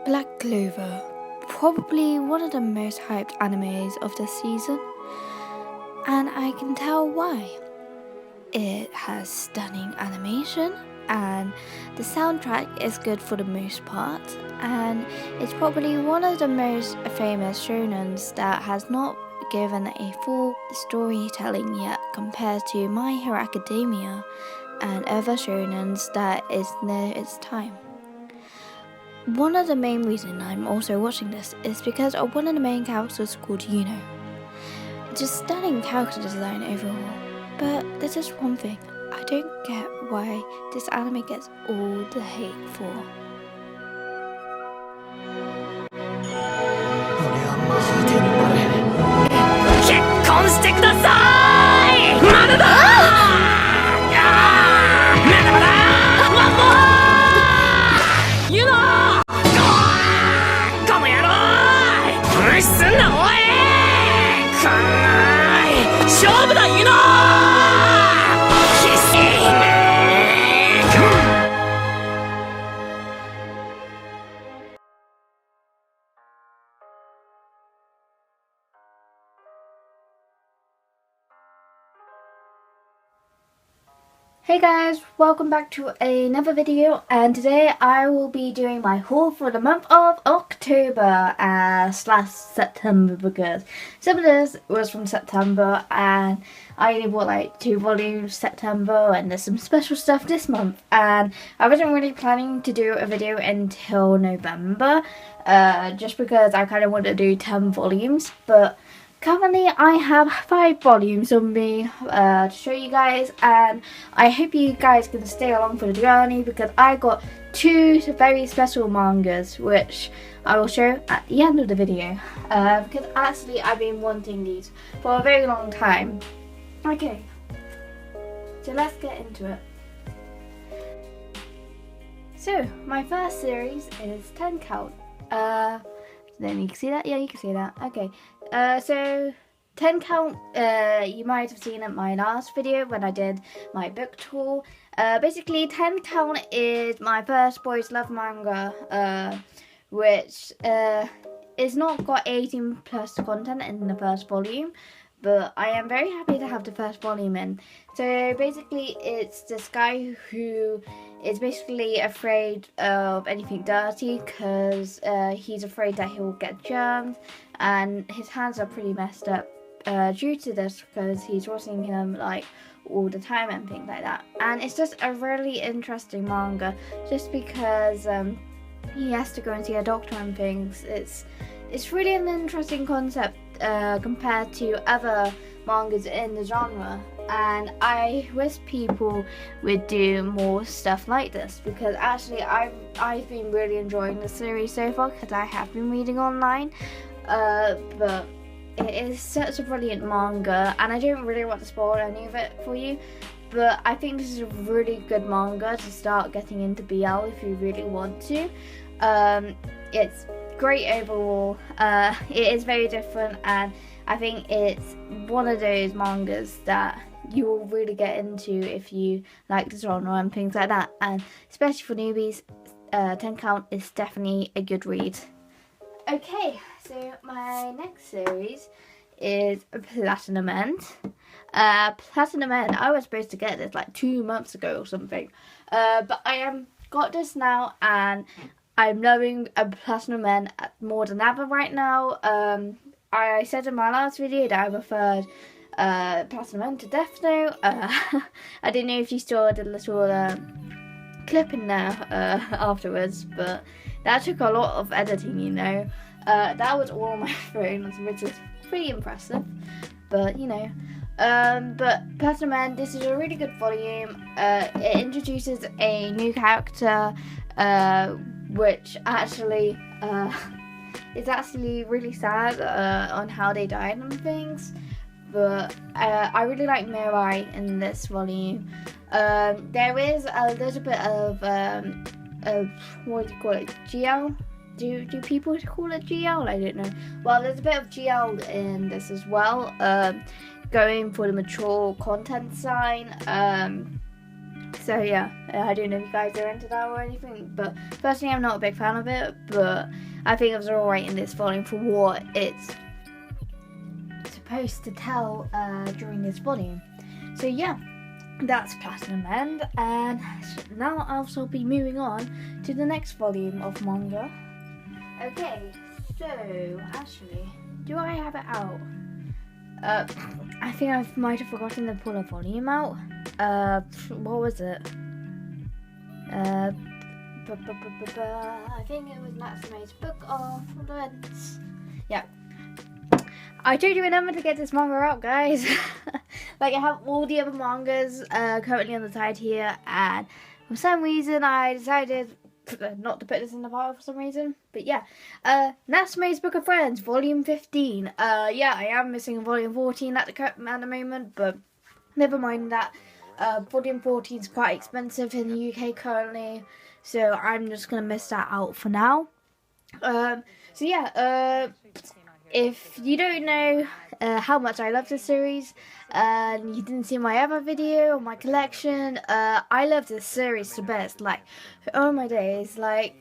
Black Clover, probably one of the most hyped animes of the season, and I can tell why. It has stunning animation, and the soundtrack is good for the most part, and it's probably one of the most famous shonens that has not given a full storytelling yet compared to My Hero Academia and other shonens that is near its time. One of the main reasons I'm also watching this is because of one of the main characters called Yuno. It's a stunning character design overall, but there's just one thing. I don't get why this anime gets all the hate for. 結婚してください。まだだ。まだまだ。ワンモア。ユノ。この野郎。無視すんなおい。こん勝負だユノ。必死。Hey guys, welcome back to another video, and today I will be doing my haul for the month of October slash September, because some of this was from September and I only bought like 2 volumes September, and there's some special stuff this month, and I wasn't really planning to do a video until November just because I kind of wanted to do 10 volumes, but currently I have 5 volumes on me to show you guys, and I hope you guys can stay along for the journey because I got 2 very special mangas which I will show at the end of the video because actually I've been wanting these for a very long time. Okay, so let's get into it. So my first series is 10 count. Then you can see that? Yeah, you can see that. Okay, so 10 count, you might have seen in my last video when I did my book tour. Basically 10 count is my first boys love manga, which is not got 18 plus content in the first volume, but I am very happy to have the first volume in. So basically it's this guy who is basically afraid of anything dirty because he's afraid that he'll get germs, and his hands are pretty messed up due to this because he's washing them like all the time and things like that. And it's just a really interesting manga just because he has to go and see a doctor and things. It's really an interesting concept compared to other mangas in the genre, and I wish people would do more stuff like this because actually I've been really enjoying the series so far because I have been reading online, but it is such a brilliant manga, and I don't really want to spoil any of it for you, but I think this is a really good manga to start getting into BL if you really want to. It's great overall. It is very different, and I think it's one of those mangas that you will really get into if you like the genre and things like that, and especially for newbies, 10 count is definitely a good read. Okay, so my next series is Platinum End. Platinum End, I was supposed to get this like 2 months ago or something, but I got this now, and I'm loving Platinum End more than ever right now. I said in my last video that I preferred Platinum End to Death Note. I didn't know if you saw the little clip in there afterwards, but that took a lot of editing, you know. That was all on my phone, which is pretty impressive, but you know. But Platinum End, this is a really good volume. It introduces a new character, which actually is actually really sad on how they died and things, but I really like Mirai in this volume. There is a little bit of what do you call it, GL? Do people call it GL? I don't know. Well, there's a bit of GL in this as well, going for the mature content sign. So yeah, I don't know if you guys are into that or anything, but personally I'm not a big fan of it, but I think it was alright in this volume for what it's supposed to tell during this volume. So yeah, that's Platinum End, and now I'll also be moving on to the next volume of manga. Okay, so actually, do I have it out? I think I might have forgotten to pull a volume out. What was it? I think it was Natsume's Book of Events. Yeah. I totally remember to get this manga out, guys. Like, I have all the other mangas currently on the side here, and for some reason I decided not to put this in the pile for some reason. But yeah, Natsume's Book of Friends, Volume 15. Yeah, I am missing Volume 14 at the moment, but never mind that. Volume 14 is quite expensive in the UK currently, so I'm just going to miss that out for now. So yeah, if you don't know how much I love this series, and you didn't see my other video on my collection, I love this series the best. Like, oh my days, like,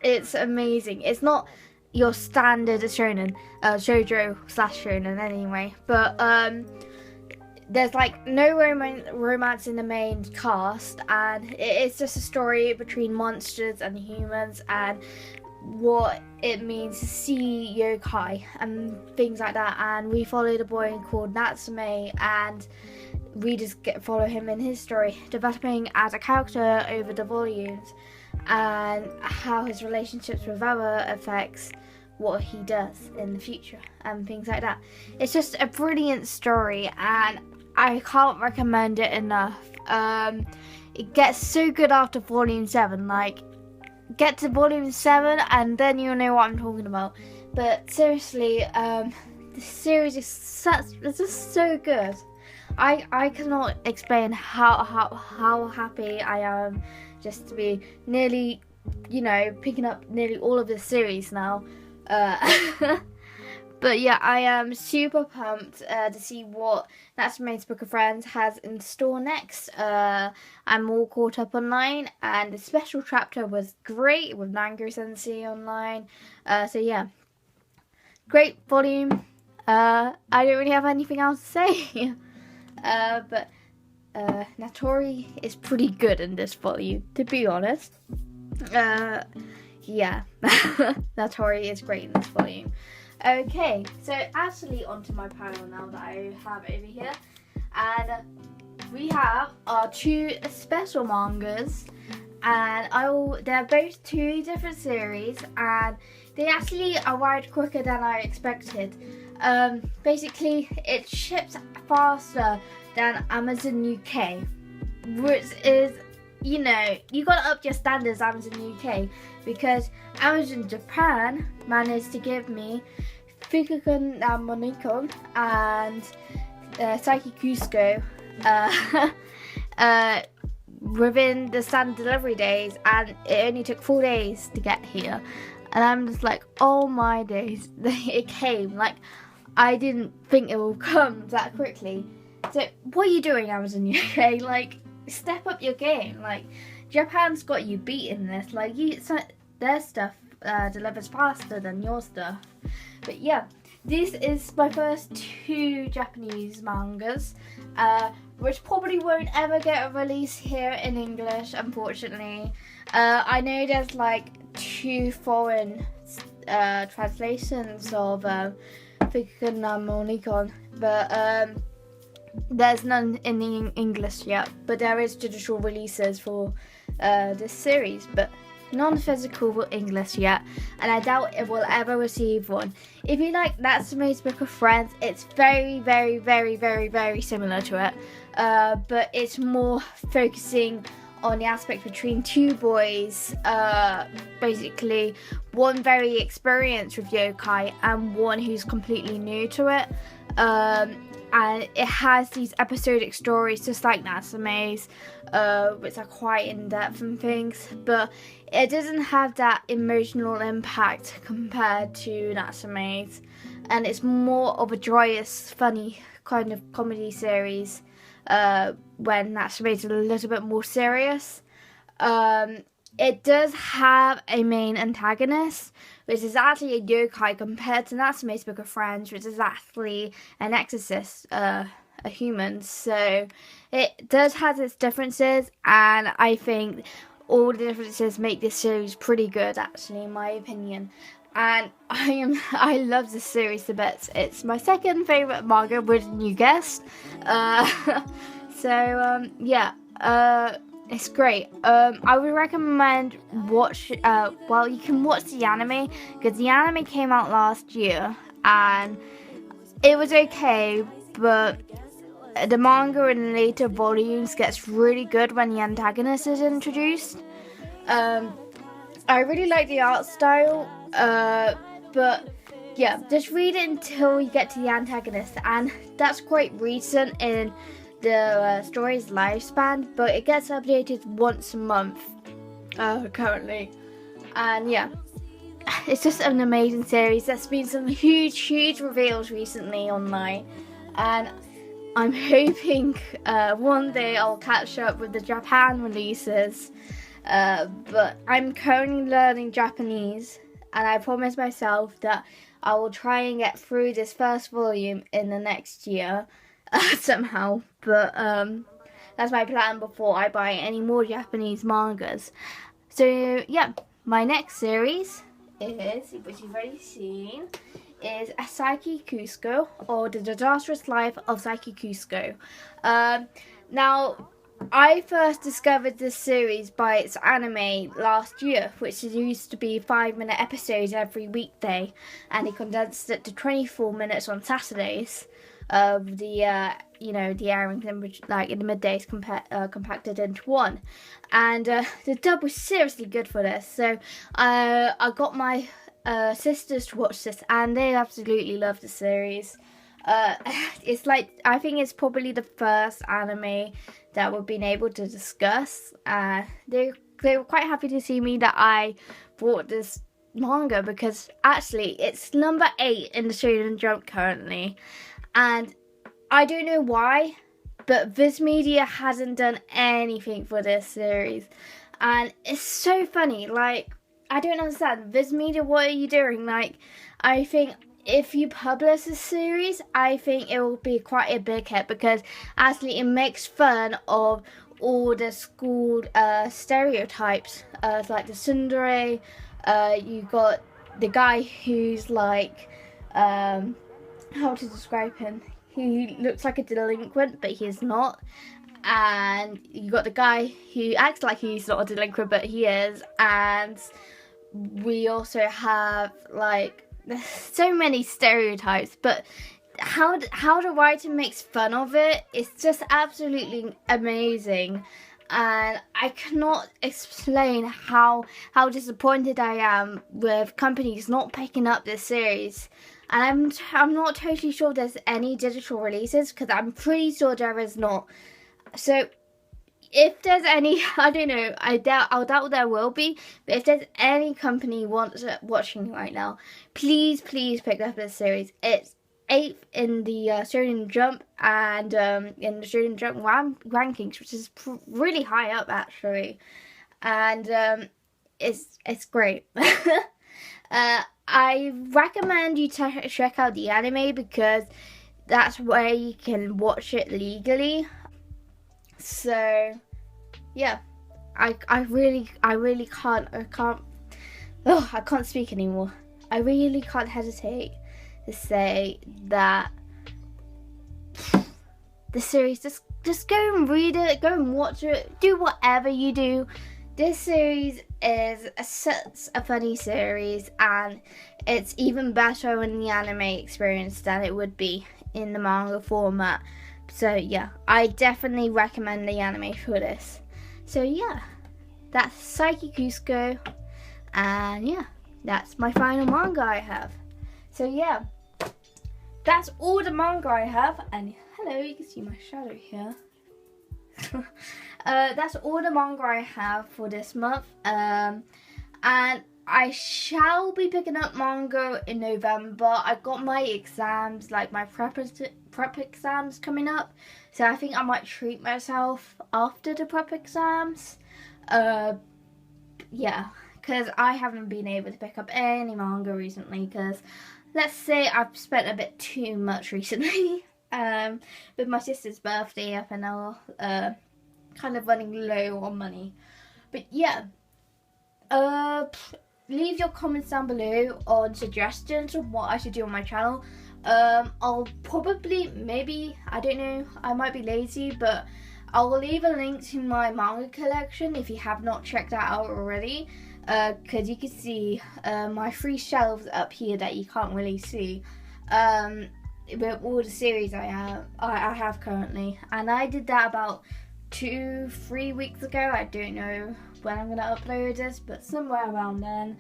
it's amazing. It's not your standard shonen, shoujo / shonen anyway, but there's like no romance in the main cast, and it's just a story between monsters and humans, and what it means to see yokai and things like that. And we followed a boy called Natsume, and we just follow him in his story, developing as a character over the volumes, and how his relationships with other affects what he does in the future and things like that. It's just a brilliant story, and I can't recommend it enough. It gets so good after volume 7. Like, get to volume 7 and then you'll know what I'm talking about. But seriously, the series is it's just so good. I cannot explain how happy I am just to be nearly, picking up nearly all of this series now. But yeah, I am super pumped to see what Natsume's Book of Friends has in store next. I'm all caught up online, and the special chapter was great with Nango Sensei online. So yeah, great volume. I don't really have anything else to say. But Natori is pretty good in this volume, to be honest. Yeah, Natori is great in this volume. Okay, so actually onto my panel now that I have over here, and we have our 2 special mangas, and they're both 2 different series, and they actually arrived quicker than I expected. Basically, it ships faster than Amazon UK, which is, you gotta up your standards, Amazon UK, because Amazon Japan managed to give me Fukuken na Monikon and Saiki Kusuko within the standard delivery days, and it only took 4 days to get here. And I'm just like, oh my days, it came. Like, I didn't think it would come that quickly. So what are you doing, Amazon UK? Like, step up your game. Like, Japan's got you beat in this. Like, their stuff delivers faster than your stuff. But yeah, this is my first 2 Japanese mangas, which probably won't ever get a release here in English, unfortunately. I know there's like 2 foreign translations of Fukuken na Monikon, but there's none in the English yet. But there is digital releases for this series, but non-physical English yet, and I doubt it will ever receive one. If you like Natsume's Book of Friends, it's very, very, very, very, very similar to it, but it's more focusing on the aspect between 2 boys, basically one very experienced with yokai and one who's completely new to it, and it has these episodic stories just like Natsume's, which are quite in-depth and things, but it doesn't have that emotional impact compared to Natsume's, and it's more of a joyous, funny kind of comedy series, when that's rated a little bit more serious. It does have a main antagonist, which is actually a yokai compared to Natsume's Book of Friends, which is actually an exorcist, a human. So it does have its differences, and I think all the differences make this series pretty good, actually, in my opinion. And I love this series to bits. It's my second favourite manga, wouldn't you guess? It's great. I would recommend you can watch the anime, because the anime came out last year, and it was okay, but the manga in later volumes gets really good when the antagonist is introduced. I really like the art style, but yeah, just read it until you get to the antagonist, and that's quite recent in the story's lifespan, but it gets updated once a month currently. And yeah, it's just an amazing series. There's been some huge reveals recently online, and I'm hoping one day I'll catch up with the Japan releases, but I'm currently learning Japanese, and I promised myself that I will try and get through this first volume in the next year somehow, but that's my plan before I buy any more Japanese mangas. So yeah, my next series is, which you've already seen, is Saiki Kusuko, or The Disastrous Life of Saiki Kusuko. Now, I first discovered this series by its anime last year, which used to be 5-minute episodes every weekday, and they condensed it to 24 minutes on Saturdays. The airings in the middays compacted into one, and the dub was seriously good for this. So I got my sisters to watch this, and they absolutely love the series. It's like, I think it's probably the first anime that we've been able to discuss. They were quite happy to see me that I bought this manga, because actually it's number 8 in the Shonen Jump currently. And I don't know why, but Viz Media hasn't done anything for this series. And it's so funny, like, I don't understand. Viz Media, what are you doing? Like, I think if you publish a series, I think it will be quite a big hit, because actually it makes fun of all the school stereotypes, like the tsundere. You got the guy who's like, how to describe him? He looks like a delinquent, but he's not. And you got the guy who acts like he's not a delinquent, but he is. And we also have, like, there's so many stereotypes, but how the writer makes fun of it, it's just absolutely amazing. And I cannot explain how disappointed I am with companies not picking up this series. And I'm not totally sure there's any digital releases, because I'm pretty sure there is not. So if there's any, I don't know, I'll doubt there will be, but if there's any company watching right now, please pick up this series. It's 8th in the Shonen Jump, and in the Shonen Jump rankings, which is really high up actually, and it's great. I recommend you check out the anime, because that's where you can watch it legally. So yeah, I really can't I can't speak anymore. I really can't hesitate to say that the series, just go and read it, go and watch it, do whatever you do. This series is such a funny series, and it's even better in the anime experience than it would be in the manga format. So yeah, I definitely recommend the anime for this. So yeah, that's Saiki Kusuko, and yeah, that's my final manga I have. So yeah, that's all the manga I have, and hello, you can see my shadow here. That's all the manga I have for this month, and I shall be picking up manga in November. I got my exams, like my prep exams coming up, so I think I might treat myself after the prep exams. Yeah, because I haven't been able to pick up any manga recently, because let's say I've spent a bit too much recently with my sister's birthday up, and now kind of running low on money. But yeah, leave your comments down below on suggestions of what I should do on my channel. I'll probably, maybe, I don't know, I might be lazy, but I'll leave a link to my manga collection if you have not checked that out already, because you can see my 3 shelves up here that you can't really see, with all the series I have currently, and I did that about 2-3 weeks ago. I don't know when I'm gonna upload this, but somewhere around then.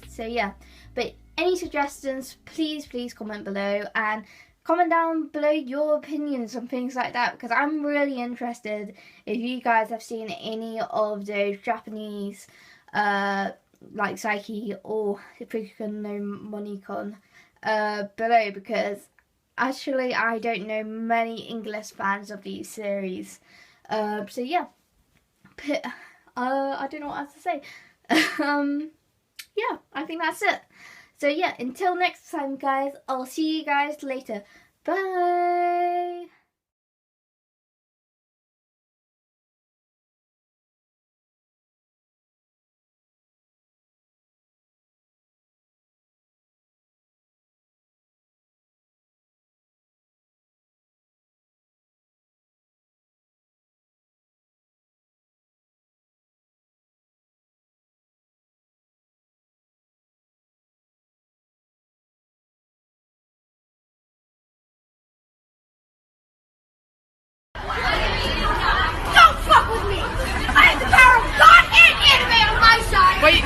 So yeah, but any suggestions, please comment below, and comment down below your opinions on things like that, because I'm really interested if you guys have seen any of those Japanese like Psyche or Frikun no Monikon below, because actually I don't know many English fans of these series. So yeah, I don't know what else to say. Yeah, I think that's it. So yeah, until next time guys, I'll see you guys later. Bye! Don't fuck with me! I have the power of God and anime on my side! Wait,